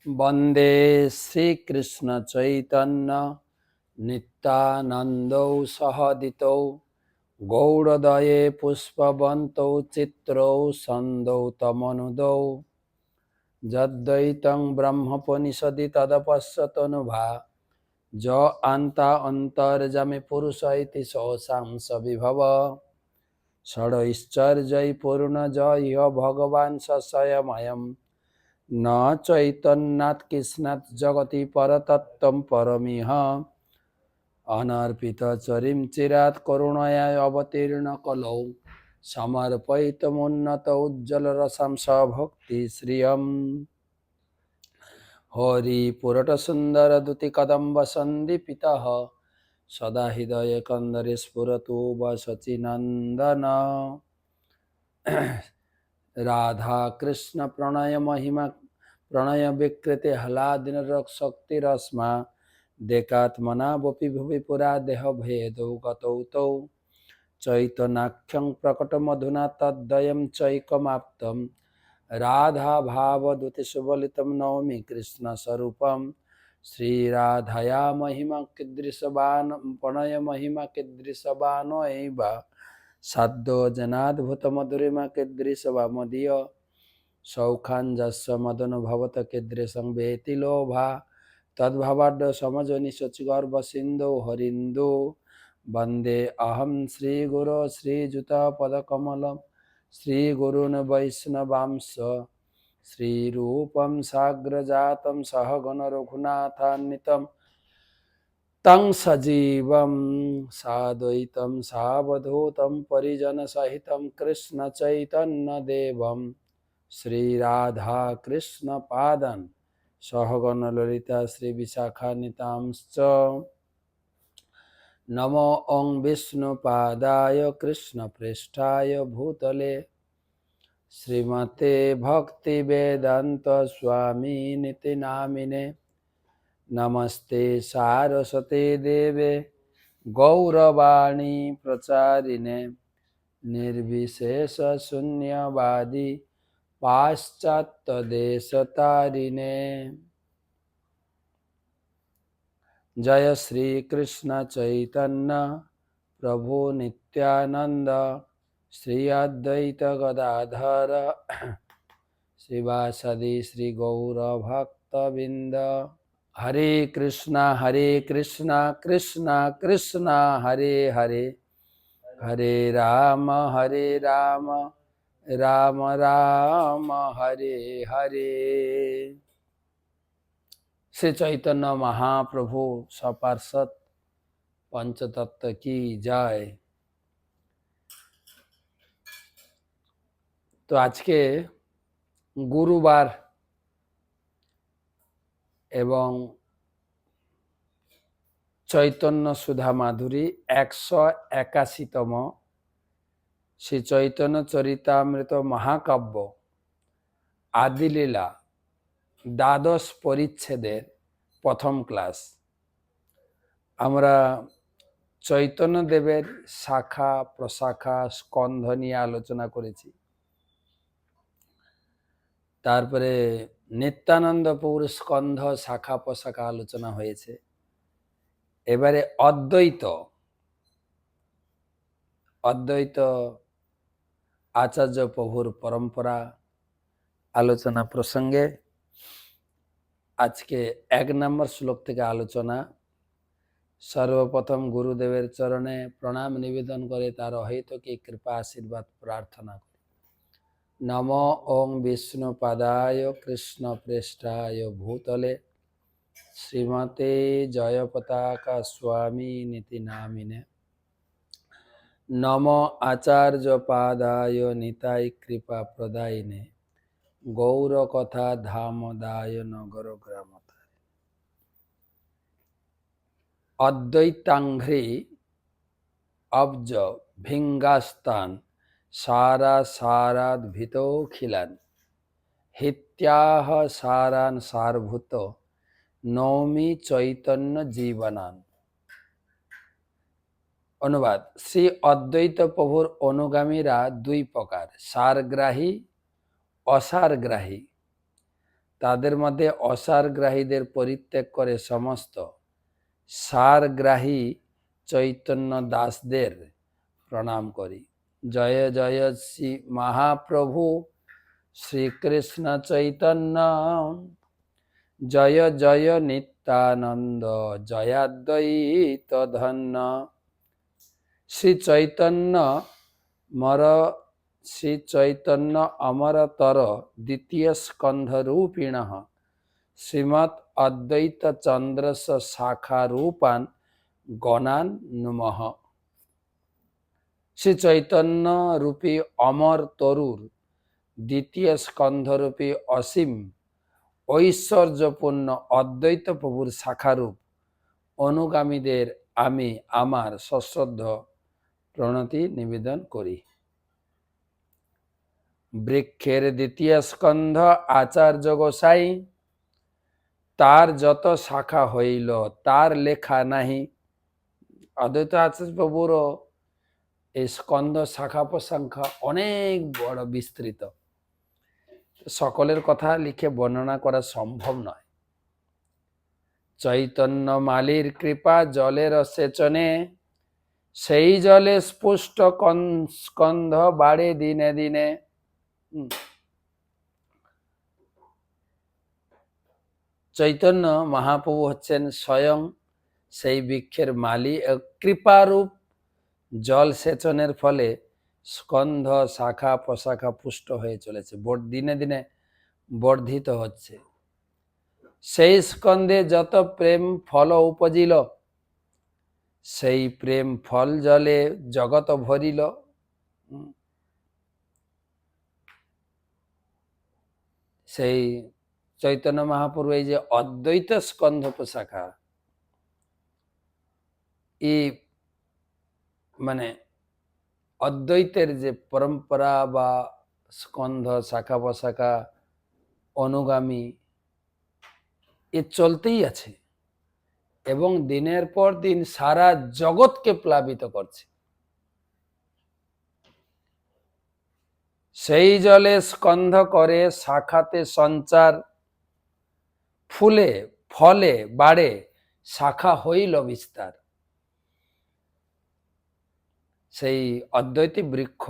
वन्दे श्रीकृष्ण चैतन्य नित्यानन्दौ सहदितौ गौरदये पुष्पवन्तौ चित्रौ सन्दौ तमनुदौ यद्वैतं ब्रह्मोपनिषदि तदपश्यतनुभा ज अन्ता अन्तर्जामे पुरुष इति सोऽसां सविभव षडैश्चर्यै पूर्णजय भगवान् स स्वयमयम् न चैतन्यात् कृष्णात् जगति परतत्त्वं परमिह अनर्पितचरिं चिरात् करुणया अवतीर्ण कलौ समर्पयितमुन्नत उज्ज्वलरसं सभक्तिश्रियम् हरिपुरटसुन्दरदुतिकदम्बसन्दीपितः सदा हृदयकन्दरे स्फुरतु वसचिनन्दन राधा कृष्ण प्रणय महिमा प्रणय विकृति हलादिन शक्तिरस्मा देकात्मना वपि भुवि पुरा देह भेदौ गतौ तौ चैतन्याख्यं प्रकटमधुना तद्वयं चैकमाप्तं राधा भावदूते सुबलितं नौमि कृष्ण स्वरूपं श्रीराधया महिमा कीदृशवान् प्रणय महिमा कीदृशवान् एव साद्यो जनाद्भुत मधुरिमा कीदृशवा मदीय सौखाञ्जस्य मदन भवत कीदृशं वेति लोभा तद्भवाड्य समजनि शचिगर्भ सिन्धो हरिन्दो वन्दे अहं श्रीगुरो श्रीयुतपदकमलं श्रीगुरून् वैष्णवांश श्रीरूपं साग्रजातं सहगण रघुनाथान्वितं तं सजीवं साद्वैतं सावधूतं परिजनसहितं कृष्णचैतन्यदेवं श्रीराधाकृष्णपादान् सहगण ललिता श्रीविशाखान्वितांश्च नमो ॐ विष्णुपादाय कृष्णप्रेष्ठाय भूतले श्रीमते भक्तिवेदान्त स्वामिनिति नामिने नमस्ते सारस्वते देवे गौरवाणी प्रचारिणे निर्विशेष शून्यवादी पाश्चात्य देशतारिणे जय श्री कृष्ण चैतन्य प्रभु नित्यानंद श्री अद्वैत गदाधर श्रीवासदि श्री गौर भक्तबिंद हरे कृष्णा कृष्णा कृष्णा हरे हरे हरे राम राम राम हरे हरे। श्री चैतन्य महाप्रभु सपार्षद पंचतत्व की जय। तो आज के गुरुवार एवं चैतन्य सुधा माधुरी 181तम श्री चैतन्य चरितामृत महाकाव्य आदिलीला द्वादश परिच्छेदेर प्रथम क्लास। आमरा चैतन्य देवेर शाखा प्रशाखा स्कंध निये आलोचना करेছি। तारपरे नित्यानंद पौर स्कंध शाखा प्रशाखा आलोचना হয়েছে। एबारे अद्वैत अद्वैत आचार्य प्रभुर परम्परा आलोचना प्रसंगे आज के 1 नम्बर श्लोक থেকে आलोचना। सर्वप्रथम गुरुदेवेर चरणे प्रणाम निवेदन करे तार अहेतु की कृपा आशीर्वाद प्रार्थना करी। नमो ओं विष्णुपादाय कृष्ण प्रेष्ठाय भूतले श्रीमते जयपताका स्वामी नीति नामिने नमो आचार्य पादाय निताय कृपा प्रदायिने गौर कथा धामदाय नगर ग्रामता अद्वैतांघ्रि अब्ज भिंगास्तान सारा साराद्भितो खिलान हित्याह सारान सारभूत नौमी चैतन्य जीवनान। अनुवाद। श्री अद्वैत प्रभुर अनुगामीरा दुई प्रकार, सारग्राही असारग्राही। তাদের মধ্যে অসারগ্রাহীদের পরিত্যাগ করে সমস্ত সারগ্রাহী চৈতন্য দাসদের প্রণাম করি। জয় জয় শ্রী মহাপ্রভু শ্রীকৃষ্ণ চৈতন্য, জয় জয় নিত্যানন্দ, জয়াদ্বৈত ধন্য। শ্রী চৈতন্য অমরতর দ্বিতীয় স্কন্ধরূপিণ শ্রীমৎ অদ্বৈত চন্দ্রস্য শাখা রূপান গণান নুমঃ। শ্রী চৈতন্য রূপী অমর তরুর দ্বিতীয় স্কন্ধরূপী অসীম ঐশ্বর্যপূর্ণ অদ্বৈত প্রভুর শাখারূপ অনুগামীদের আমি আমার সশ্রদ্ধ প্রণতি নিবেদন করি। বৃক্ষের দ্বিতীয় স্কন্ধ আচার্য গোসাই, তার যত শাখা হইল তার লেখা নাহি। অদ্বৈত আচার্য প্রভুরও এই স্কন্ধ শাখা প্রশাখা অনেক বড় বিস্তৃত, সকলের কথা লিখে বর্ণনা করা সম্ভব নয়। চৈতন্য মালির কৃপা জলের সেচনে, সেই জলে স্পুষ্ট স্কন্ধ বাড়ে দিনে দিনে। চৈতন্য মহাপ্রভু হচ্ছেন স্বয়ং সেই বৃক্ষের মালি। কৃপারূপ জল সেচনের ফলে স্কন্ধ শাখা প্রশাখা পুষ্ট হয়ে চলেছে, দিনে দিনে বর্ধিত হচ্ছে। সেই স্কন্ধে যত প্রেম ফল উপজিল, সেই প্রেম ফল জলে জগৎ ভরিল। সেই চৈতন্য মহাপ্রভু এই যে অদ্বৈত স্কন্ধ প্রশাখা, এই মানে অদ্বৈতের যে পরম্পরা বা স্কন্ধ শাখা প্রশাখা অনুগামী এ চলতেই আছে এবং দিনের পর দিন সারা জগৎকে প্লাবিত করছে। সেই জলে স্কন্ধ করে শাখাতে সঞ্চার, ফুলে ফলে বাড়ে শাখা হইল বিস্তার। সেই অদ্বৈতী বৃক্ষ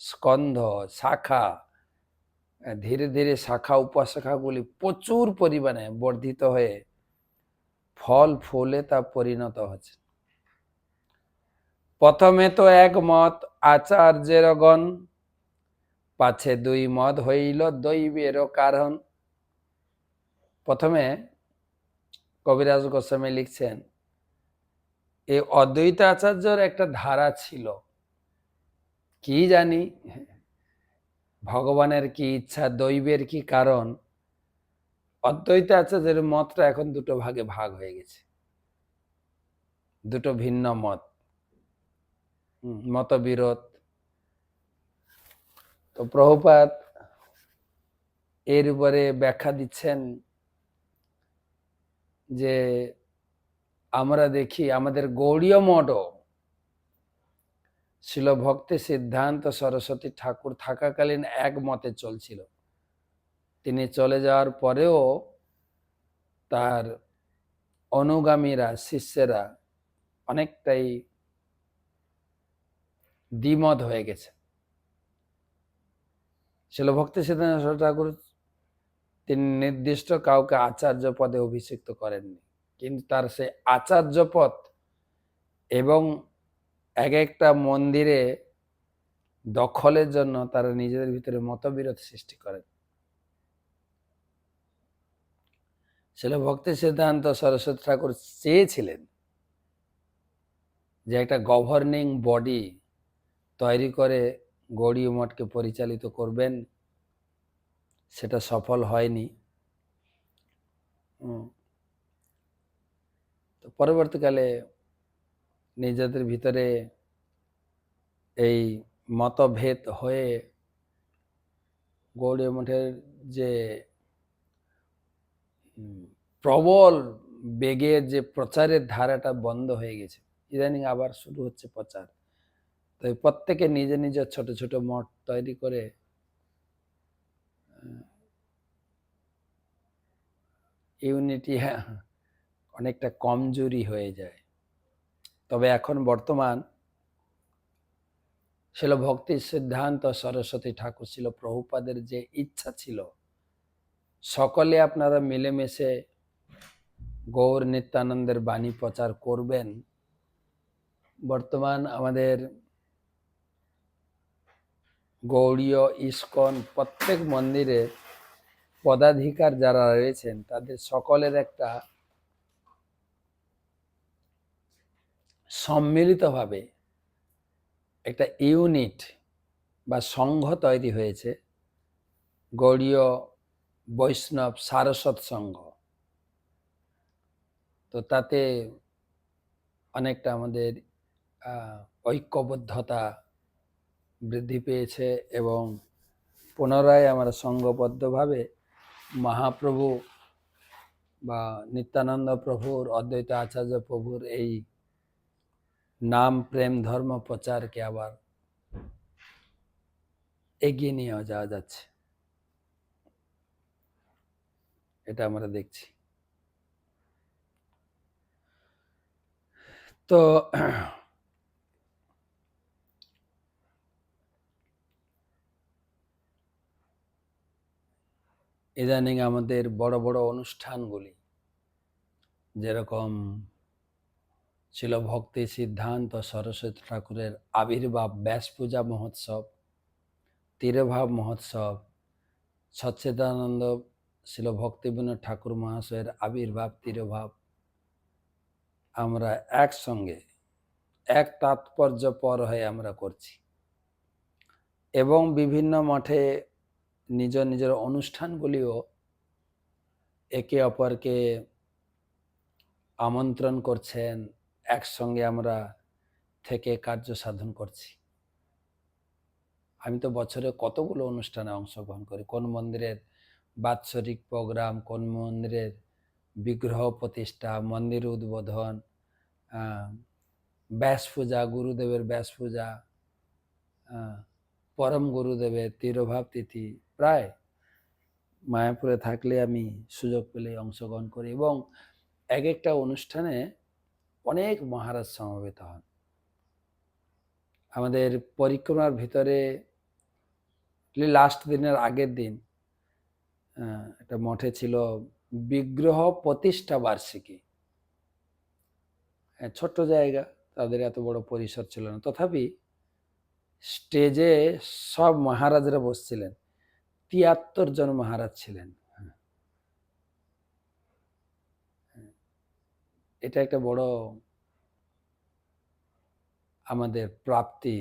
স্কন্ধ শাখা ধীরে ধীরে শাখা উপশাখাগুলি প্রচুর পরিমাণে বর্ধিত হয়ে ফল ফুলে তা পরিণত হচ্ছে। প্রথমে তো এক মত আচার্যের গণ, পাছে দুই মত হইল দৈবের কারণ। প্রথমে কবিরাজ গোস্বামী লিখছেন, এই অদ্বৈত আচার্যর একটা ধারা ছিল, কি জানি ভগবানের কি ইচ্ছা, দৈবের কি কারণ, অদ্বৈত আচার্যের মতটা এখন দুটো ভাগে ভাগ হয়ে গেছে, দুটো ভিন্ন মত, মতবিরোধ। তো প্রভুপাদ এর উপরে ব্যাখ্যা দিচ্ছেন যে আমরা দেখি আমাদের গৌড়ীয় মঠও শিল ভক্তি সিদ্ধান্ত সরস্বতী ঠাকুর থাকাকালীন এক মতে চলছিল। তিনি চলে যাওয়ার পরেও তার অনুগামীরা শিষ্যেরা অনেকটাই দ্বিমত হয়ে গেছে। শিল ভক্তি সিদ্ধান্ত ঠাকুর তিনি নির্দিষ্ট কাউকে আচার্য পদে অভিষিক্ত করেননি, কিন্তু তার সেই আচার্য পদ এবং এক একটা মন্দিরে দখলের জন্য তারা নিজেদের ভিতরে মতবিরোধ সৃষ্টি করেন। শিল ভক্তি সিদ্ধান্ত সরস্বতী ঠাকুর চেয়েছিলেন যে একটা গভর্নিং বডি তৈরি করে গৌড়ীয় মঠকে পরিচালিত করবেন, সেটা সফল হয়নি। তো পরবর্তীকালে নিজেদের ভিতরে এই মতভেদ হয়ে গৌড়ীয় মঠের যে প্রবল বেগের যে প্রচারের ধারাটা বন্ধ হয়ে গেছে, ইদানিং আবার শুরু হচ্ছে প্রচার। তো প্রত্যেকে নিজে নিজে ছোট ছোট মঠ তৈরি করে ইউনিটি অনেকটা কমজোরি হয়ে যায়। তবে এখন বর্তমান ছিল ভক্তি সিদ্ধান্ত সরস্বতী ঠাকুর ছিল প্রভুপাদের যে ইচ্ছা ছিল সকলে আপনারা মিলেমিশে গৌর নিত্যানন্দের বাণী প্রচার করবেন। বর্তমান আমাদের গৌড়ীয় ইস্কন প্রত্যেক মন্দিরে পদাধিকার যারা রয়েছেন তাদের সকলের একটা সম্মিলিতভাবে একটা ইউনিট বা সংঘ তৈরি হয়েছে, গৌড়ীয় বৈষ্ণব সারস্বত সংঘ। তো তাতে অনেকটা আমাদের ঐক্যবদ্ধতা বৃদ্ধি পেয়েছে এবং পুনরায় আমরা সংঘবদ্ধভাবে মহাপ্রভু বা নিত্যানন্দ প্রভুর, অদ্বৈত আচার্য প্রভুর এই নাম প্রেম ধর্ম প্রচারকে আবার এগিয়ে নিয়ে যাওয়া যাচ্ছে, এটা আমরা দেখছি। তো ইদানিং আমাদের বড় বড় অনুষ্ঠানগুলি যেরকম ছিল ভক্তি সিদ্ধান্ত সরস্বতী ঠাকুরের আবির্ভাব ব্যাস পূজা মহোৎসব, তিরোভাব মহোৎসব, সচ্চিদানন্দ ছিল ভক্তিবিনোদ ঠাকুর মহাশয়ের আবির্ভাব তিরোভাব, আমরা একসঙ্গে এক তাৎপর্য পর হয়ে আমরা করছি এবং বিভিন্ন মঠে নিজ নিজের অনুষ্ঠানগুলিও একে অপরকে আমন্ত্রণ করছেন, একসঙ্গে আমরা থেকে কার্য সাধন করছি। আমি তো বছরে কতগুলো অনুষ্ঠানে অংশগ্রহণ করি, কোন মন্দিরের বাৎসরিক প্রোগ্রাম, কোন মন্দিরের বিগ্রহ প্রতিষ্ঠা, মন্দির উদ্বোধন, ব্যাস পূজা, গুরুদেবের ব্যাস পূজা, পরম গুরুদেবের তিরোভাব তিথি, প্রায় মায়াপুরে থাকলে আমি সুযোগ পেলে অংশগ্রহণ করি এবং এক একটা অনুষ্ঠানে অনেক মহারাজ সমবেত হন। আমাদের পরিক্রমার ভিতরে লাস্ট দিনের আগের দিন একটা মঠে ছিল বিগ্রহ প্রতিষ্ঠা বার্ষিকী, ছোট্ট জায়গা, তাদের এত বড় পরিসর ছিল না, তথাপি স্টেজে সব মহারাজরা বসছিলেন, ৭৩ জন মহারাজ ছিলেন। এটা একটা বড় আমাদের প্রাপ্তি,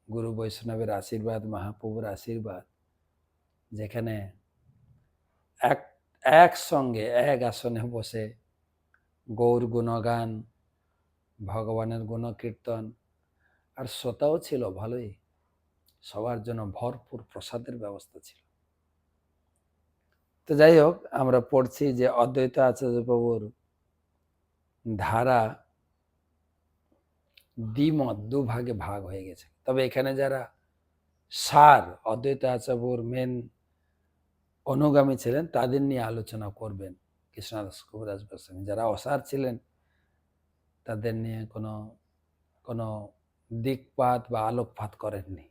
গুরু বৈষ্ণবের আশীর্বাদ, মহাপ্রভুর আশীর্বাদ, যেখানে একসঙ্গে এক আসনে বসে গৌর গুণগান, ভগবানের গুণকীর্তন, আর শ্রোতাও ছিল ভালোই, সবার জন্য ভরপুর প্রসাদের ব্যবস্থা ছিল। তো যাই হোক, আমরা পড়ছি যে অদ্বৈত আচার্য প্রভুর ধারা দ্বিমত, দুভাগে ভাগ হয়ে গেছে। তবে এখানে যারা সার অদ্বৈত আচার্যর মেন অনুগামী ছিলেন তাদের নিয়ে আলোচনা করবেন কৃষ্ণদাস কবিরাজ গোস্বামী। যারা অসার ছিলেন তাদের নিয়ে কোনো দিকপাত বা আলোকপাত করেননি।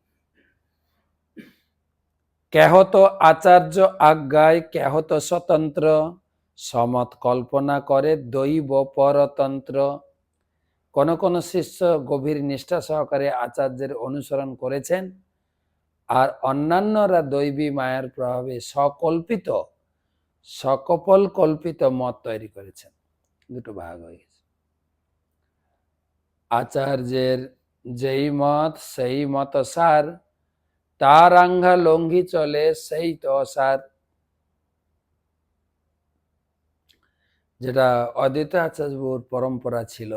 কেহ তো আচার্য আজ্ঞায়, কেহ তো স্বতন্ত্র, সমত কল্পনা করে দৈব পরতন্ত্র। কোন কোন শিষ্য গভীর নিষ্ঠা সহকারে আচার্যের অনুসরণ করেছেন, আর অন্যান্যরা দৈবী মায়ার প্রভাবে সকপল কল্পিত মত তৈরি করেছেন। দুটো ভাগ হয়ে গেছে। আচার্যের যেই মত সেই মত সার, তার আজ্ঞা লঙ্ঘি চলে সেই তো অসার। যেটা অদ্বৈত আচার্যর পরম্পরা ছিল,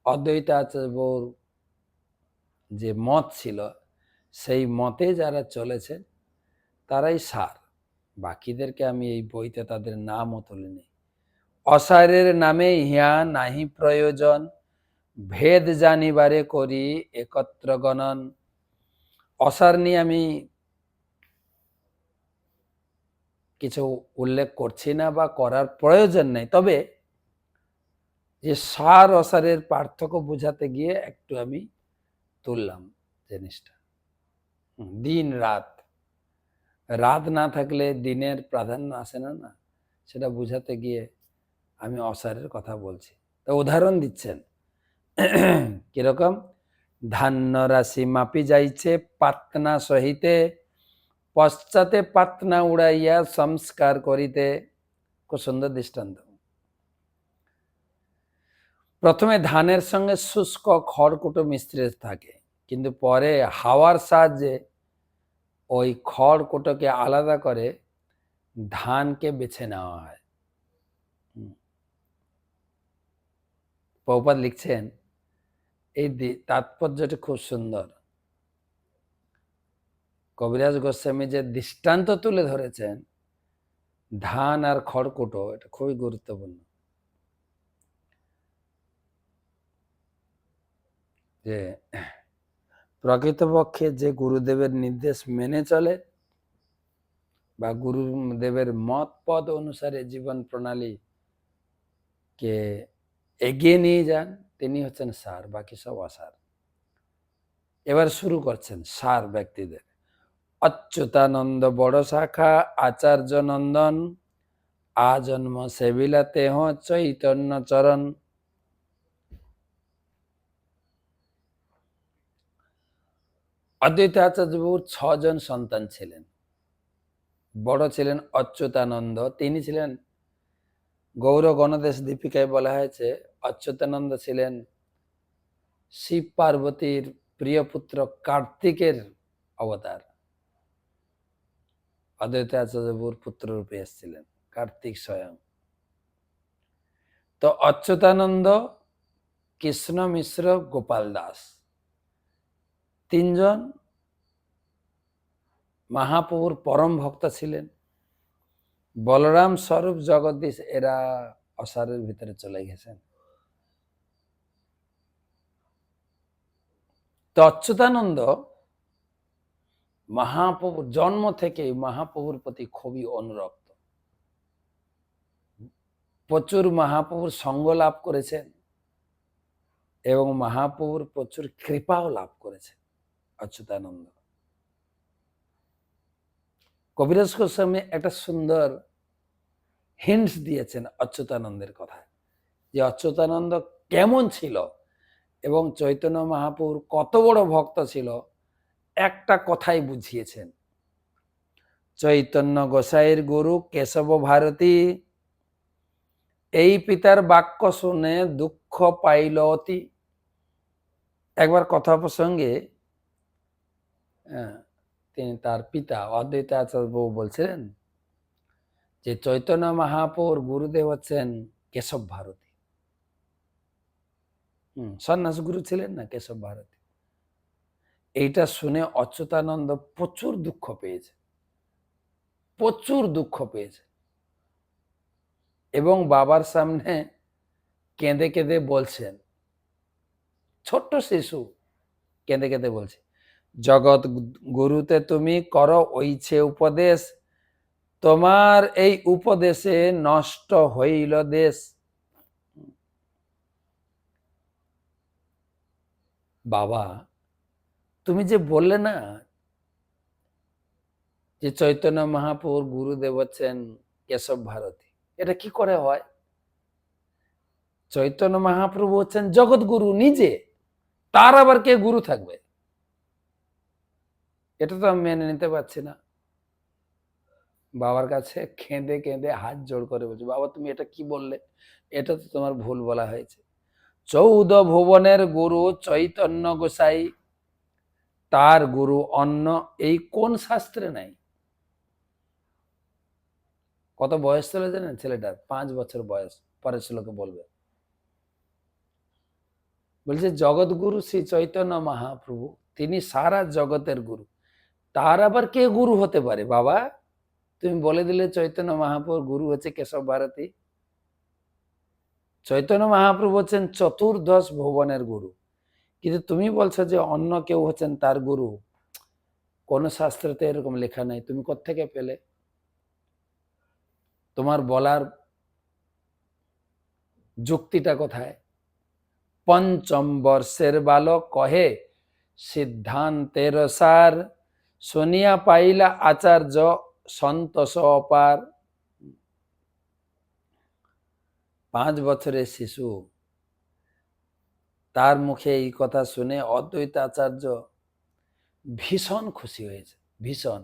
অদ্বৈত আচার্যর যে মত ছিল, সেই মতে যারা চলেছেন তারাই সার। বাকিদেরকে আমি এই বইতে তাদের নামও তুলিনি। অসারের নামে ইহা নাহি প্রয়োজন, ভেদ জানিবারে করি একত্র গণন। অসার নিয়ে আমি কিছু উল্লেখ করছি না বা করার প্রয়োজন নেই, তবে যে সার অসারের পার্থক্য বোঝাতে গিয়ে একটু আমি তুললাম জিনিসটা। দিন রাত, রাত না থাকলে দিনের প্রাধান্য আসে না, না সেটা বোঝাতে গিয়ে আমি অসারের কথা বলছি। তো উদাহরণ দিচ্ছেন কিরকম, ধান্য রাশি মাপি যাইছে পাতনা সহিতে, পশ্চাতে পাতনা উড়াইয়া সংস্কার করিতে। খুব সুন্দর দৃষ্টান্ত। প্রথমে ধানের সঙ্গে শুষ্ক খড়কুটো মিশ্রিত থাকে, কিন্তু পরে হাওয়ার সাহায্যে ওই খড়কুটোকে আলাদা করে ধানকে বেছে নেওয়া হয়। প্রভুপাদ লিখছেন এই তাৎপর্যটি খুব সুন্দর। কবিরাজ গোস্বামী যে দৃষ্টান্ত তুলে ধরেছেন ধান আর খড়কুটো, এটা খুবই গুরুত্বপূর্ণ। যে প্রকৃতপক্ষে যে গুরুদেবের নির্দেশ মেনে চলে বা গুরুদেবের মত পদ অনুসারে জীবন প্রণালী কে এগিয়ে নিয়ে যান, তিনি হচ্ছেন সার, বাকি সব অসার। এবার শুরু করছেন সার ব্যক্তিদের। অচ্যুতানন্দ বড় শাখা আচার্য নন্দন, আজন্ম সেবিলা তেহ চৈতন্য চরণ। অদ্বৈত আচার্যবাবুর 6 জন সন্তান ছিলেন। বড় ছিলেন অচ্যুতানন্দ, তিনি ছিলেন, গৌর গণদেশ দীপিকায় বলা হয়েছে অচ্যুতানন্দ ছিলেন শিব পার্বতীর প্রিয় পুত্র কার্তিকের অবতার। অদ্বৈত আচার্যবাবুর পুত্র রূপে এসেছিলেন কার্তিক স্বয়ং। তো অচ্যুতানন্দ, কৃষ্ণ মিশ্র, গোপাল দাস, 3 জন মহাপ্রভুর পরম ভক্ত ছিলেন। বলরাম, স্বরূপ, জগদীশ এরা অসারের ভিতরে চলে গেছেন। তো অচ্যুতানন্দ মহাপ্রভুর জন্ম থেকেই মহাপ্রভুর প্রতি খুবই অনুরক্ত, প্রচুর মহাপ্রভুর সঙ্গ লাভ করেছেন এবং মহাপ্রভুর প্রচুর কৃপাও লাভ করেছেন অচ্যুতানন্দ। কবিরাজ গোস্বামী একটা সুন্দর হিন্টস দিয়েছেন অচ্যুতানন্দের কথা, যে অচ্যুতানন্দ কেমন ছিল এবং চৈতন্য মহাপ্রভুর কত বড় ভক্ত ছিল, একটা কথাই বুঝিয়েছেন। চৈতন্য গোসাইয়ের গুরু কেশব ভারতী, এই পিতার বাক্য শুনে দুঃখ পাইল অতি। একবার কথা প্রসঙ্গে তিনি তার পিতা অদ্বৈত আচার্য বলছিলেন যে চৈতন্য মহাপ্রভুর গুরুদেব হচ্ছেন কেশব ভারতী। সন্ন্যাস গুরু ছিলেন না কেশব ভারতী। এইটা শুনে অচ্যুতানন্দ প্রচুর দুঃখ পেয়েছে, প্রচুর দুঃখ পেয়েছে এবং বাবার সামনে কেঁদে কেঁদে বলছেন, ছোট্ট শিশু কেঁদে কেঁদে বলছে, জগৎ গুরুতে তুমি করো ওইছে উপদেশ, তোমার এই উপদেশে নষ্ট হইল দেশ। বাবা, তুমি যে বললে না যে চৈতন্য মহাপ্রভুর গুরুদেব হচ্ছেন কেশব ভারতী, এটা কি করে হয়? চৈতন্য মহাপ্রভু হচ্ছেন জগৎ গুরু নিজে, তার আবার কে গুরু থাকবে? এটা তো আমি মেনে নিতে পারছি না। বাবার কাছে কেঁদে কেঁদে হাত জোড় করে বলছে, বাবা তুমি এটা কি বললে? এটা তো তোমার ভুল বলা হয়েছে। 14 ভুবনের গুরু চৈতন্য গোসাই, তার গুরু অন্য এই কোন শাস্ত্রে নাই? কত বয়স ছিল জানেন ছেলেটার? 5 বছর বয়স। পরের শ্লোকে বলবে, বলছে জগৎ গুরু শ্রী চৈতন্য মহাপ্রভু, তিনি সারা জগতের গুরু, তার আবার কে গুরু হতে পারে? বাবা তুমি বলে দিলে চৈতন্য মহাপ্রভুর গুরু হচ্ছে কেশব ভারতী। চৈতন্য মহাপ্রভু হচ্ছেন চতুর্দশ ভুবনের গুরু, কিন্তু তুমি বলছো যে অন্য কেউ হচ্ছেন তার গুরু। কোন শাস্ত্রতে এরকম লেখা নাই, তুমি কোত্থেকে পেলে? তোমার বলার যুক্তিটা কোথায়? পঞ্চম বর্ষের বালক কহে সিদ্ধান্তের সার, শুনিয়া পাইলা আচার্য সন্তোষ অপার। 5 বছরের শিশু, তার মুখে এই কথা শুনে অদ্বৈত আচার্য ভীষণ খুশি হয়েছে, ভীষণ।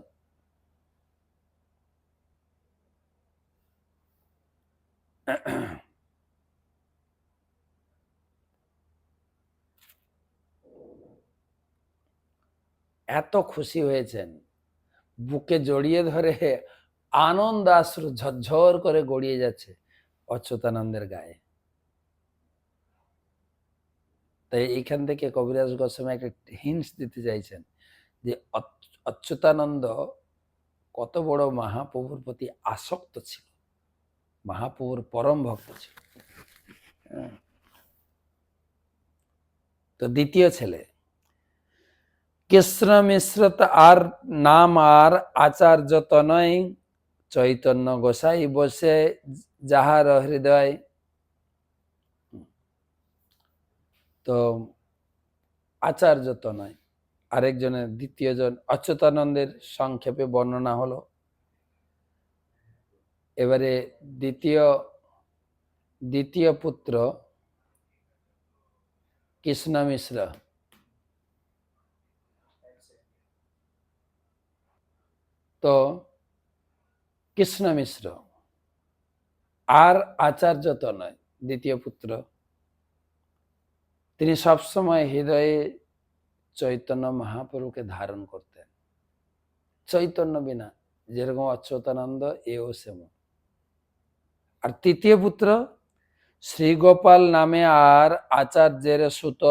এত খুশি হয়েছেন, বুকে জড়িয়ে ধরে আনন্দ আশ্রু ঝরঝর করে গড়িয়ে যাচ্ছে অচ্যুতানন্দের গায়ে। তাই এইখান থেকে কবিরাজ গোস্বামী একটা হিন্টস দিতে চাইছেন যে অচ্যুতানন্দ কত বড় মহাপ্রভুর প্রতি আসক্ত ছিল, মহাপ্রভুর পরম ভক্ত ছিল। তো দ্বিতীয় ছেলে কৃষ্ণ মিশ্র আর নাম আর আচার্য তনয়, চৈতন্য গোসাই বসে যাহার হৃদয়। তো আচার্য তনয় আরেকজনের, দ্বিতীয় জন অচ্যুতানন্দের সংক্ষেপে বর্ণনা হলো। এবারে দ্বিতীয় পুত্র কৃষ্ণ মিশ্র। তো কৃষ্ণ মিশ্র আর আচার্য তনয় দ্বিতীয় পুত্র, তিনি সবসময় হৃদয়ে চৈতন্য মহাপ্রভুকে ধারণ করতেন। চৈতন্য বিনা যেরকম অচ্যুতানন্দ এও সেম। আর তৃতীয় পুত্র শ্রীগোপাল নামে আর আচার্যের সুত,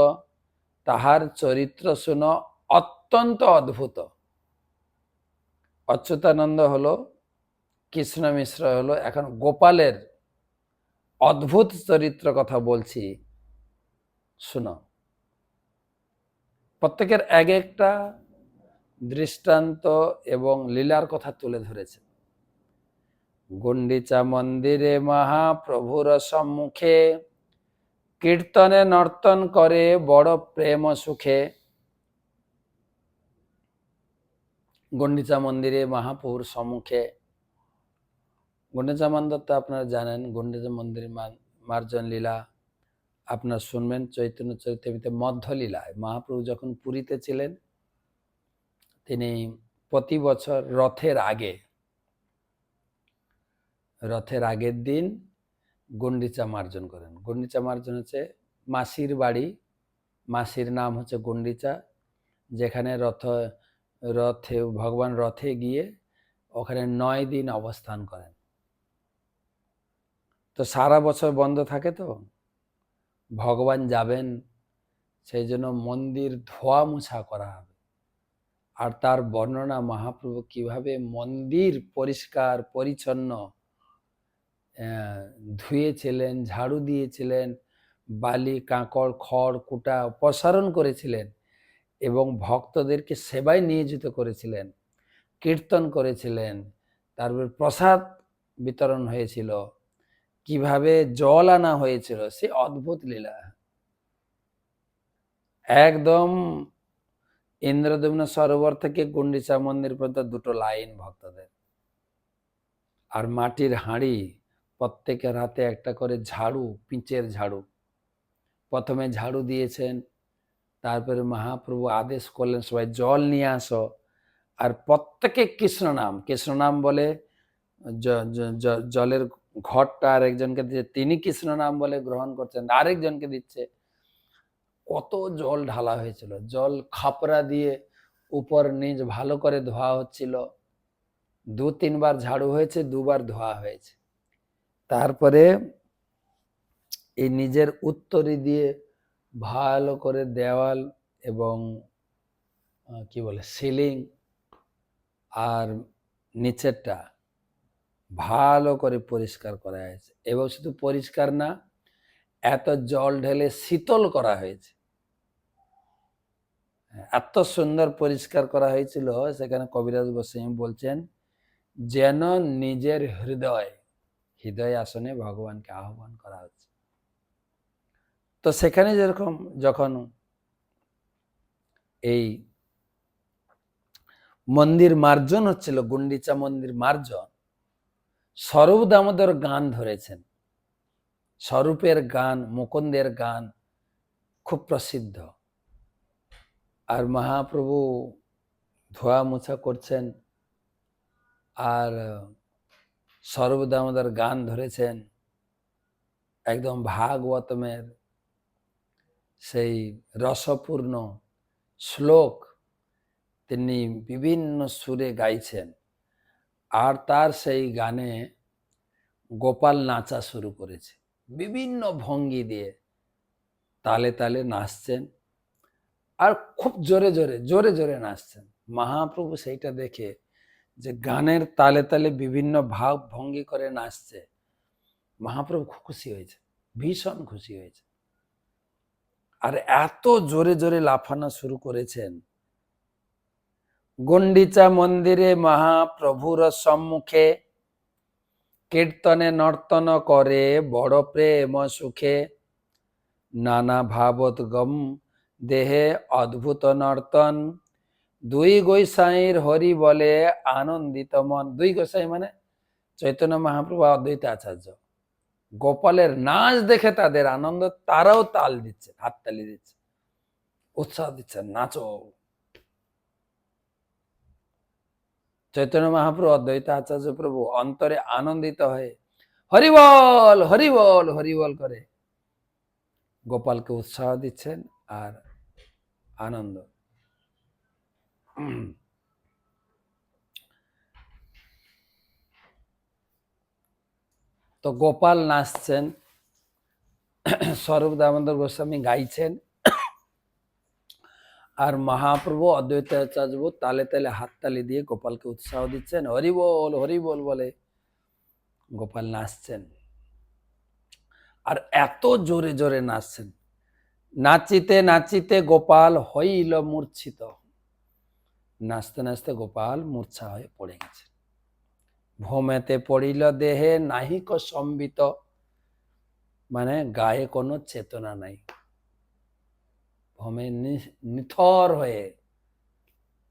তাহার চরিত্র শুন অত্যন্ত অদ্ভুত। অচ্যুতানন্দ হলো, কৃষ্ণ মিশ্র হলো, এখন গোপালের অদ্ভুত চরিত্র কথা বলছি, শুনো। প্রত্যেকের এক একটা দৃষ্টান্ত এবং লীলার কথা তুলে ধরেছে। গুন্ডিচা মন্দিরে মহাপ্রভুর সম্মুখে, কীর্তনে নর্তন করে বড় প্রেম সুখে। গুন্ডিচা মন্দিরে মহাপ্রভুর সম্মুখে, গুন্ডিচা মন্দির তো আপনারা জানেন, গুন্ডিচা মন্দিরে মার্জন লীলা আপনার শুনবেন চৈতন্য চরিতামৃতে মধ্যলীলায়। মহাপ্রভু যখন পুরীতে ছিলেন, তিনি প্রতি বছর রথের আগের দিন গুন্ডিচা মার্জন করেন। গুন্ডিচা মার্জন হচ্ছে মাসির বাড়ি, মাসির নাম হচ্ছে গুন্ডিচা, যেখানে রথে ভগবান রথে গিয়ে ওখানে 9 দিন অবস্থান করেন। তো সারা বছর বন্ধ থাকে, তো ভগবান যাবেন, সেই জন্য মন্দির ধোয়া মোছা করা হবে। আর তার বর্ণনা মহাপ্রভু কিভাবে মন্দির পরিষ্কার পরিচ্ছন্ন ধুয়েছিলেন, ঝাড়ু দিয়েছিলেন, বালি কাঁকড় খড় কুটা অপসারণ করেছিলেন এবং ভক্তদেরকে সেবায় নিয়োজিত করেছিলেন, কীর্তন করেছিলেন, তারপর প্রসাদ বিতরণ হয়েছিল, কিভাবে জল আনা হয়েছিল, সে অদ্ভুত লীলা। একদম ইন্দ্রদ্যুম্ন সরোবর থেকে গুন্ডিচা মন্দির পর্যন্ত 2টো লাইন ভক্তদের। আর মাটির হাঁড়ি, প্রত্যেকের হাতে একটা করে ঝাড়ু, পিঁচের ঝাড়ু। প্রথমে ঝাড়ু দিয়েছেন, তারপরে মহাপ্রভু আদেশ করলেন সবাই জল নিয়ে আসো। আর প্রত্যেকে কৃষ্ণ নাম বলে জলের ঘটটা আরেকজনকে দিচ্ছে, তিনি কৃষ্ণ নাম বলে গ্রহণ করছেন, আরেকজনকে দিচ্ছে। কত জল ঢালা হয়েছিল, জল খাপড়া দিয়ে উপর নিচ ভালো করে ধোয়া হচ্ছিল। 2-3 বার ঝাড়ু হয়েছে, 2 বার ধোয়া হয়েছে। তারপরে এই নিজের উত্তরি দিয়ে ভালো করে দেওয়াল এবং কি বলে সিলিং আর নিচেরটা ভালো করে পরিষ্কার করা হয়েছে। এবং শুধু পরিষ্কার না, এত জল ঢেলে শীতল করা হয়েছে। এত সুন্দর পরিষ্কার করা হয়েছিল, সেখানে কবিরাজ গোস্বামী বলছেন যেন নিজের হৃদয় হৃদয় আসনে ভগবানকে আহ্বান করা হচ্ছে। তো সেখানে যেরকম যখন এই মন্দির মার্জন হচ্ছিল, গুন্ডিচা মন্দির মার্জন, স্বরূপ দামোদর গান ধরেছেন। স্বরূপের গান, মুকুন্দের গান খুব প্রসিদ্ধ। আর মহাপ্রভু ধোয়া মোছা করছেন আর স্বরূপ দামোদর গান ধরেছেন। একদম ভাগবতমের সেই রসপূর্ণ শ্লোক তিনি বিভিন্ন সুরে গাইছেন। আর তার সেই গানে গোপাল নাচা শুরু করেছে, বিভিন্ন ভঙ্গি দিয়ে তালে তালে নাচছেন আর খুব জোরে জোরে জোরে জোরে নাচছেন। মহাপ্রভু সেইটা দেখে যে গানের তালে তালে বিভিন্ন ভাব ভঙ্গি করে নাচছে, মহাপ্রভু খুব খুশি হয়েছে, ভীষণ খুশি হয়েছে। আর এত জোরে জোরে লাফানো শুরু করেছেন। গুন্ডিচা মন্দিরে মহাপ্রভুর সম্মুখে কীর্তনে নর্তন করে বড় প্রেম সুখে, নানা ভাবোদ্গম দেহে অদ্ভুত নর্তন, দুই গোসাইর হরি বলে আনন্দিত মন। দুই গোসাই মানে চৈতন্য মহাপ্রভু, অদ্বৈত আচার্য। গোপালের নাচ দেখে তাদের আনন্দ, তারাও তাল দিচ্ছে, হাততালি দিচ্ছে, উৎসাহ দিচ্ছেন, নাচো। চৈতন্য মহাপ্রভু, অদ্বৈত আচার্য প্রভু অন্তরে আনন্দিত হয়ে হরিবল হরিবল হরিবল করে গোপালকে উৎসাহ দিচ্ছেন আর আনন্দ। তো গোপাল নাচছেন, স্বরূপ দামোদর গোস্বামী গাইছেন, আর মহাপ্রভু অদ্বৈত আচার্য তালে তালে হাততালি দিয়ে গোপালকে উৎসাহ দিচ্ছেন, হরিবল হরিবল বলে গোপাল নাচছেন। আর এত জোরে জোরে নাচছেন, নাচিতে নাচিতে গোপাল হইল মূর্ছিত। নাচতে নাচতে গোপাল মূর্ছা হয়ে পড়ে গেছে। ভূমেতে পড়িল দেহে নাহিক সম্বিত, মানে গায়ে কোনো চেতনা নাই, ভূমে নিথর হয়ে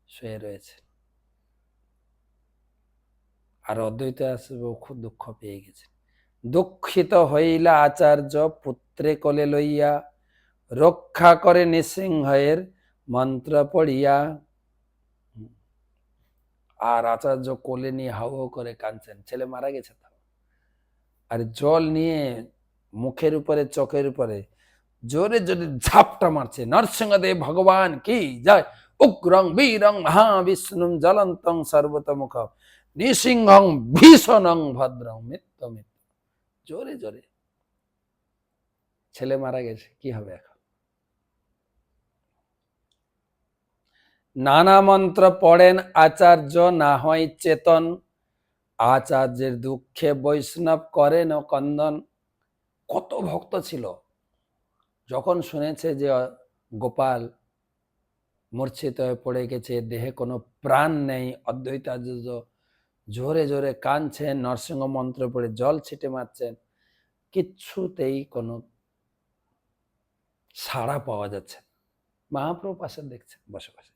শুয়ে রয়েছে। আর অদ্বৈত আচার্য খুব দুঃখ পেয়ে গেছে। দুঃখিত হইলা আচার্য পুত্রে কোলে লইয়া, রক্ষা করে নৃসিংহের মন্ত্র পড়িয়া। আর আচার্য কোলে নিয়ে হাউ হাউ করে কাঁদছেন, ছেলে মারা গেছে তো। আর জল নিয়ে মুখের উপরে চোখের উপরে জোরে জোরে ঝাপটা মারছে, নরসিংহদেব ভগবান কি জয়, উগ্রং বীরং মহাবিষ্ণুম জ্বলন্তং সর্বতোমুখম নৃসিংহং ভীষণং ভদ্রং মৃত্যু মৃত্যু। জোরে জোরে, ছেলে মারা গেছে, কি হবে এখন? নানা মন্ত্র পড়েন আচার্য, না হয় চেতন, আচার্যের দুঃখে বৈষ্ণব করেন কন্দন। কত ভক্ত ছিল, যখন শুনেছে যে গোপাল মূর্ছিত হয়ে পড়ে গেছে, দেহে কোনো প্রাণ নেই, অদ্বৈত আচার্য জোরে জোরে কাঁদছেন, নরসিংহ মন্ত্র পড়ে জল ছিটে মারছেন, কিচ্ছুতেই কোনো সাড়া পাওয়া যাচ্ছে। মহাপ্রভু পাশে দেখছেন বসে বসে।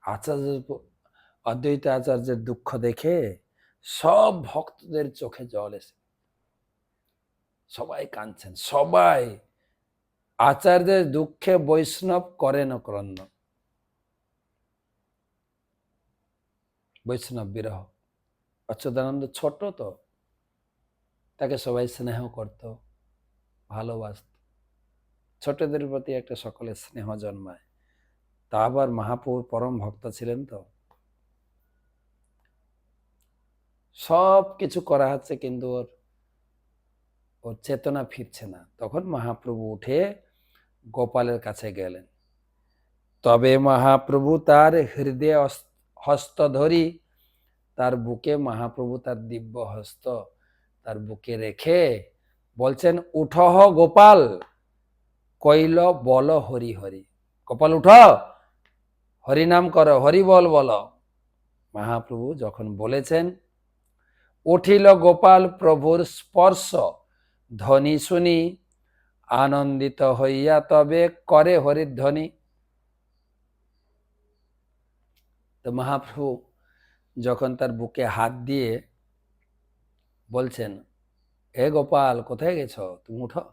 আচার্য, অদ্বৈত আচার্যের দুঃখ দেখে সব ভক্তদের চোখে জল এসে, সবাই কাঁদছেন, সবাই আচার্যের দুঃখে বৈষ্ণব করেন ক্রন্দন। বৈষ্ণব বিরহ। অচ্যুতানন্দ ছোট তো, তাকে সবাই স্নেহ করত, ভালোবাসত, ছোটদের প্রতি একটা সকলের স্নেহ জন্মায়। তা আবার মহাপ্রভুর পরম ভক্ত ছিলেন তো, সব কিছু করা হচ্ছে কিন্তু ওর চেতনা ফিরছে না। তখন মহাপ্রভু উঠে গোপালের কাছে গেলেন। তবে মহাপ্রভু তার হৃদয়ে হস্ত ধরি, তার বুকে মহাপ্রভু তার দিব্য হস্ত তার বুকে রেখে বলছেন, উঠহ গোপাল, কইল বল হরি হরি। গোপাল উঠ, হরিনাম করো, হরি বল বলো। মহাপ্রভু যখন বলেছেন, উঠিল গোপাল প্রভুর স্পর্শ, ধ্বনি শুনি আনন্দিত হইয়া তবে করে হরিধ্বনি। তো মহাপ্রভু যখন তার বুকে হাত দিয়ে বলছেন, হে গোপাল, কোথায় গেছো, তুমি উঠো,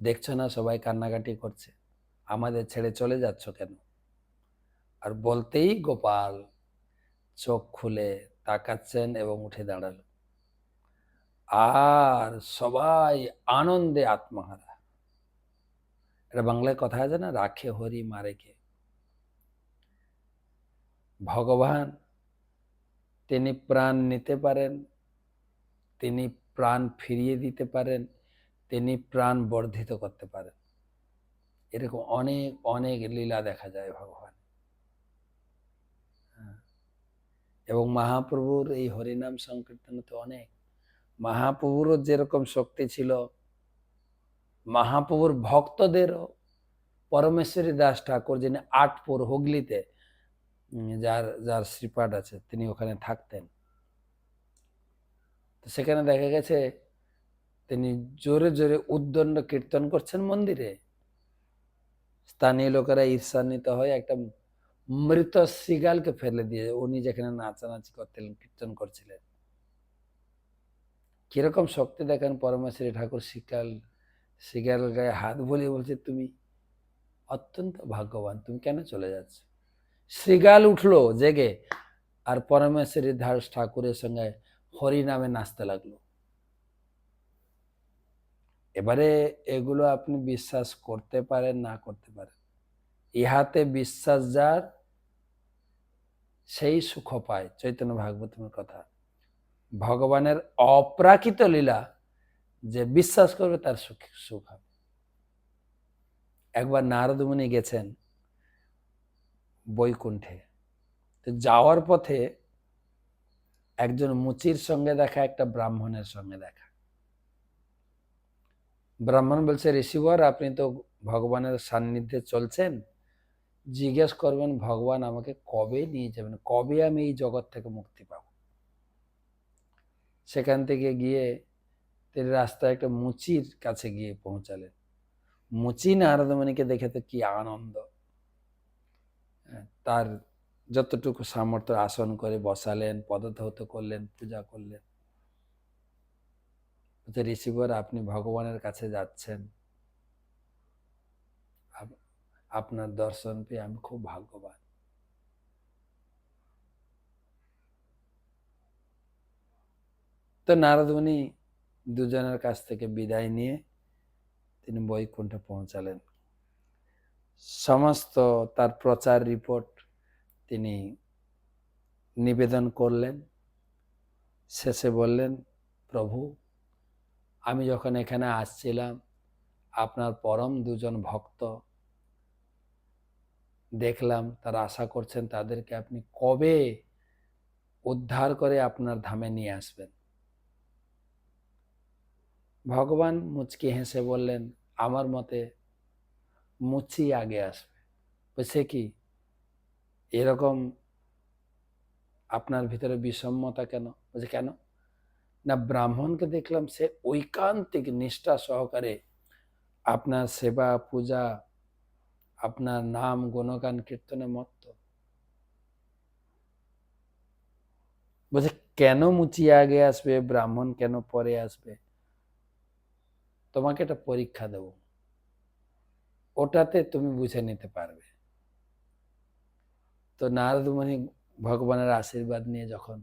দেখছো না সবাই কান্নাকাটি করছে, আমাদের ছেড়ে চলে যাচ্ছ কেন? আর বলতেই গোপাল চোখ খুলে তাকাচ্ছেন এবং উঠে দাঁড়ালো। আর সবাই আনন্দে আত্মহারা। এটা বাংলায় কথা আছে না, রাখে হরি মারে কে। ভগবান তিনি প্রাণ নিতে পারেন, তিনি প্রাণ ফিরিয়ে দিতে পারেন, তিনি প্রাণ বর্ধিত করতে পারেন। এরকম অনেক অনেক লীলা দেখা যায় ভগবান। এবং মহাপ্রভুর এই হরিনাম সংকীর্তনে তো অনেক, মহাপ্রভুরও যেরকম শক্তি ছিল, মহাপ্রভুর ভক্তদেরও। পরমেশ্বরী দাস ঠাকুর, যিনি আটপুর হুগলিতে, যার যার শ্রীপাঠ আছে, তিনি ওখানে থাকতেন। তো সেখানে দেখা গেছে তিনি জোরে জোরে উদ্দণ্ড কীর্তন করছেন মন্দিরে। স্থানীয় লোকেরা ঈর্ষান্বিত হয়ে একটা মৃত শৃগালকে ফেলে দিয়ে, উনি যেখানে নাচানাচি করছিলেন, কীর্তন করছিলেন। কিরকম শক্তি দেখেন পরমেশ্বরী ঠাকুর। শৃগাল গায়ে হাত বুলিয়ে বলছে, তুমি অত্যন্ত ভাগ্যবান, তুমি কেন চলে যাচ্ছ? শৃগাল উঠলো জেগে, আর পরমেশ্বরী দাস ঠাকুরের সঙ্গে হরি নামে নাচতে লাগলো। এবারে এগুলো আপনি বিশ্বাস করতে পারেন না করতে পারেন, ইহাতে বিশ্বাস যার সেই সুখ পায়। চৈতন্য ভাগবতের কথা, ভগবানের অপ্রাকৃত লীলা যে বিশ্বাস করবে তার সুখ হবে। একবার নারদ মুনি গেছেন বৈকুণ্ঠে, তো যাওয়ার পথে একজন মুচির সঙ্গে দেখা, একটা ব্রাহ্মণের সঙ্গে দেখা। ব্রাহ্মণ বলছে, ঋষিবর, আপনি তো ভগবানের সান্নিধ্যে চলছেন, জিজ্ঞেস করবেন ভগবান আমাকে কবে নিয়ে যাবেন, কবে আমি এই জগৎ থেকে মুক্তি পাব। সেখান থেকে গিয়ে তিনি রাস্তায় একটা মুচির কাছে গিয়ে পৌঁছালেন। মুচি নারদ মুনিকে দেখে তো কি আনন্দ, তার যতটুকু সামর্থ্য আসন করে বসালেন, পদধৌত করলেন, পূজা করলেন। ঋষিবর, আপনি ভগবানের কাছে যাচ্ছেন, আপনার দর্শন পেয়ে আমি খুব ভাগ্যবান। তো নারদ মুনি দুজনের কাছ থেকে বিদায় নিয়ে তিনি বৈকুণ্ঠে পৌঁছালেন। সমস্ত তার প্রচার রিপোর্ট তিনি নিবেদন করলেন। শেষে বললেন, প্রভু, আমি যখন এখানে আসছিলাম, আপনার পরম দুজন ভক্ত দেখলাম, তারা আশা করছেন তাদেরকে আপনি কবে উদ্ধার করে আপনার ধামে নিয়ে আসবেন। ভগবান মুচকি হেসে বললেন, আমার মতে মুচি আগে আসবে। সে কি, এরকম আপনার ভিতরে বিষম্যতা কেন? বলছে, কেন না, ব্রাহ্মণকে দেখলাম সে ঐকান্তিক নিষ্ঠা সহকারে আপনার সেবা পূজা, আপনার নাম গুণগান কীর্তনে মত্ত। বলছে, কেন মুচি আগে আসবে, ব্রাহ্মণ কেন পরে আসবে? তোমাকে একটা পরীক্ষা দেব, ওটাতে তুমি বুঝে নিতে পারবে। তো নারদ মুনি ভগবানের আশীর্বাদ নিয়ে যখন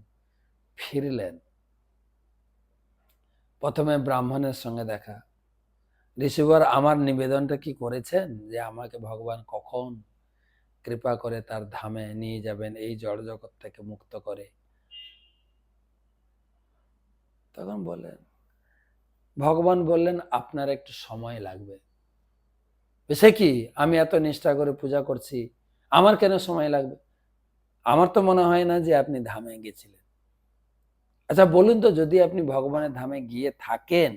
ফিরলেন, প্রথমে ব্রাহ্মণের সঙ্গে দেখা। ঋষিবর, আমার নিবেদনটা কি করেছেন, যে আমাকে ভগবান কখন কৃপা করে তার ধামে নিয়ে যাবেন, এই জড় জগৎ থেকে মুক্ত করে? তখন বললেন, ভগবান বললেন, আপনার একটু সময় লাগবে। সে কি, আমি এত নিষ্ঠা করে পূজা করছি, আমার কেন সময় লাগবে? আমার তো মনে হয় না যে আপনি ধামে গেছিলেন। আচ্ছা বলুন তো, যদি আপনি ভগবানের ধামে গিয়ে থাকেন,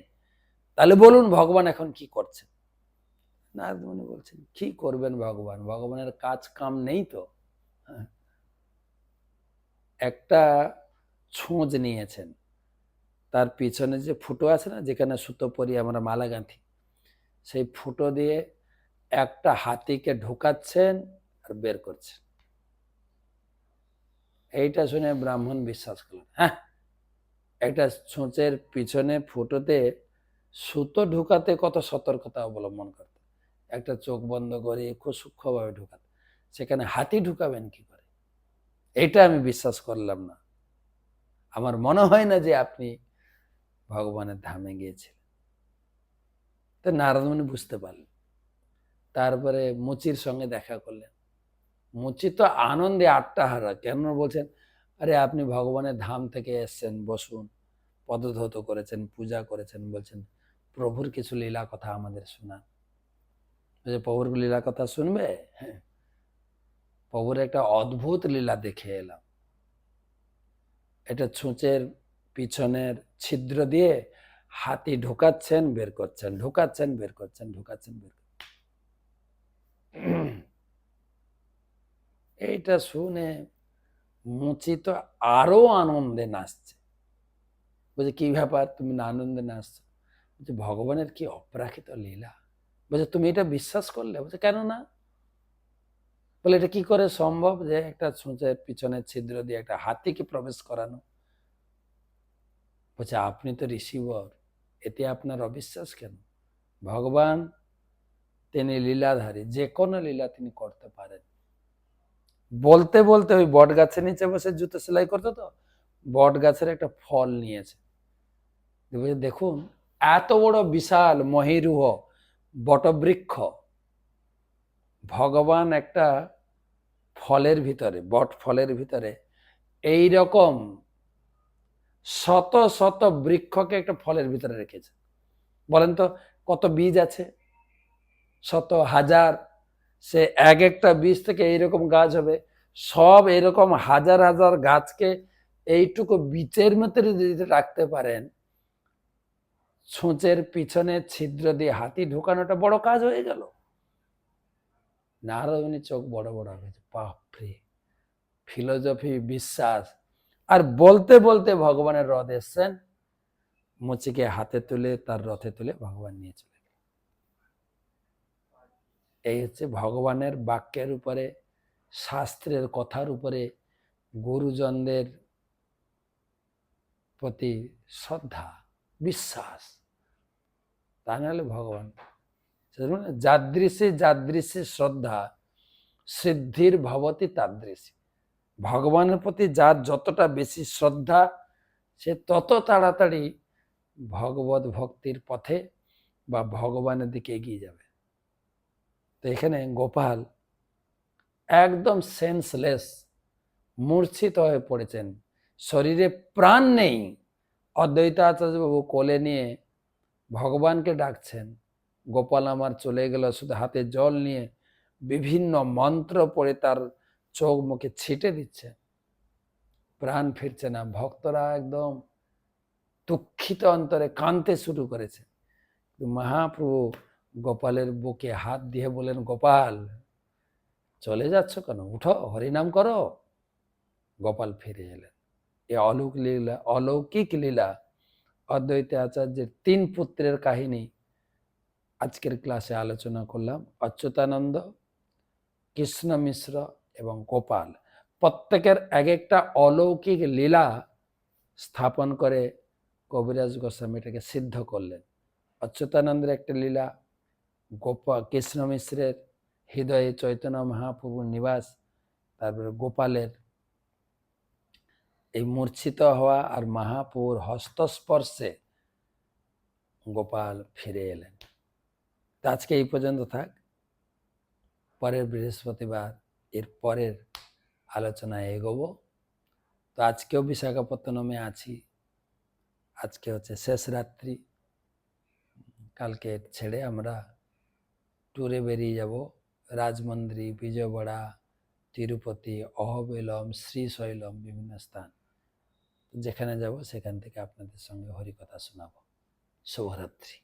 তাহলে বলুন ভগবান এখন কি করছেন? নারদ মুনি বলছেন, কি করবেন ভগবান, ভগবানের কাজ কাম নেই তো। একটা ছোঁচ নিয়েছেন, তার পিছনে যে ফুটো আছে না, যেখানে সুতো পরিয়ে আমরা মালা গাঁথি, সেই ফুটো দিয়ে একটা হাতিকে ঢোকাচ্ছেন আর বের করছেন। এইটা শুনে ব্রাহ্মণ বিশ্বাস করলেন। হ্যাঁ, একটা ছুঁচের পিছনে ফুটোতে সুতো ঢুকাতে কত সতর্কতা অবলম্বন করতে, একটা চোখ বন্ধ করে খুব সূক্ষ্মভাবে ঢুকাতে, সেখানে হাতি ঢুকাবেন কি করে? এটা আমি বিশ্বাস করলাম না। আমার মনে হয় না যে আপনি ভগবানের ধামে গিয়েছিলেন। তো নারদ মুনি বুঝতে পারলেন। তারপরে মুচির সঙ্গে দেখা করলেন। মুচি তো আনন্দে আট্টাহারা। কেন বলছেন, আরে আপনি ভগবানের ধাম থেকে এসছেন, বসুন, পদধৌত করেছেন, পূজা করেছেন, বলছেন প্রভুর কিছু লীলা কথা আমাদের শোনান। প্রভুর লীলা কথা শুনবে? হ্যাঁ, প্রভুর একটা অদ্ভুত লীলা দেখে এলাম। এটা ছুঁচের পিছনের ছিদ্র দিয়ে হাতি ঢোকাচ্ছেন বের করছেন, ঢোকাচ্ছেন বের করছেন, ঢোকাচ্ছেন বের করছেন। এইটা শুনে মুচি তো আরো আনন্দে নাচছে। বলছে কি ব্যাপার, তুমি না আনন্দে নাচছো? বলছে ভগবানের কি অপ্রাকৃত লীলা। বলছে তুমি এটা বিশ্বাস করলে? বলছে কেন না। বলে এটা কি করে সম্ভব যে একটা ছুঁচের পিছনের ছিদ্র দিয়ে একটা হাতিকে প্রবেশ করানো? বলছে আপনি তো ঋষিবর, এতে আপনার অবিশ্বাস কেন? ভগবান তিনি লীলাধারী, যে কোনো লীলা তিনি করতে পারেন। বলতে বলতে ওই বট গাছের নিচে বসে জুতো সেলাই করতো, তো বট গাছের একটা ফল নিয়েছে। দেখুন এত বড় বিশাল মহিরুহ বটবৃক্ষ, ভগবান একটা ফলের ভিতরে, বট ফলের ভিতরে এই রকম শত শত বৃক্ষকে একটা ফলের ভিতরে রেখেছে। বলেন তো কত বীজ আছে? শত হাজার। সে এক একটা বীজ থেকে এইরকম গাছ হবে। সব এরকম হাজার হাজার গাছকে এইটুকু বীজের মধ্যে যদি রাখতে পারেন, ছুঁচের পিছনে ছিদ্র দিয়ে হাতি ঢুকানোটা বড় কাজ হয়ে গেল। নারদমুনি চোখ বড় বড় হয়েছে, বাপরে, ফিলোসফি, বিশ্বাস। আর বলতে বলতে ভগবানের রথ এসছেন, মুচিকে হাতে তুলে তার রথে তুলে ভগবান নিয়ে চলে গেল। এই হচ্ছে ভগবানের বাক্যের উপরে, শাস্ত্রের কথার উপরে গুরুজনদের প্রতি শ্রদ্ধা, বিশ্বাস। তা নাহলে ভগবান, যাদৃশে যাদৃশে শ্রদ্ধা সিদ্ধির ভবতি তাদৃশী। ভগবানের প্রতি যার যতটা বেশি শ্রদ্ধা, সে তত তাড়াতাড়ি ভগবত ভক্তির পথে বা ভগবানের দিকে এগিয়ে যাবে। তো এখানে গোপাল একদম সেন্সলেস, মূর্ছিত হয়ে পড়েছেন, শরীরে প্রাণ নেই। অদ্বৈতাচার্যবাবু কোলে নিয়ে ভগবানকে ডাকছেন, গোপাল আমার চলে গেল, শুধু হাতে জল নিয়ে বিভিন্ন মন্ত্র পড়ে তার চোখ মুখে ছিটে দিচ্ছে, প্রাণ ফিরছে না। ভক্তরা একদম দুঃখিত অন্তরে কাঁদতে শুরু করেছে। মহাপ্রভু গোপালের বুকে হাত দিয়ে বলেন, গোপাল চলে যাচ্ছ কেন, উঠো, হরিনাম করো। গোপাল ফিরে এলেন। এ অলৌকিক লীলা অদ্বৈত আচার্যের 3 পুত্রের কাহিনী আজকের ক্লাসে আলোচনা করলাম। অচ্যুতানন্দ, কৃষ্ণ মিশ্র এবং গোপাল, প্রত্যেকের এক একটা অলৌকিক লীলা স্থাপন করে কবিরাজ গোস্বামী এটাকে সিদ্ধ করলেন। অচ্যুতানন্দের একটা লীলা, কৃষ্ণ মিশ্রের হৃদয়ে চৈতন্য মহাপ্রভুর নিবাস, তারপরে গোপালের এই মূর্ছিত হওয়া আর মহাপ্রভুর হস্তস্পর্শে গোপাল ফিরে এলেন। তো আজকে এই পর্যন্ত থাক। পরের বৃহস্পতিবার এর পরের আলোচনায় এগোবো। তো আজকেও বিশাখাপত্তনমে আছি। আজকে হচ্ছে শেষ রাত্রি, কালকে ছেড়ে আমরা ট্যুরে বেরিয়ে যাব। রাজমন্দ্রি, বিজয়বাড়া, তিরুপতি, অহোবিলম, শ্রীশৈলম, বিভিন্ন স্থান। যেখানে যাব সেখান থেকে আপনাদের সঙ্গে হরিকথা শোনাবো। শুভরাত্রি।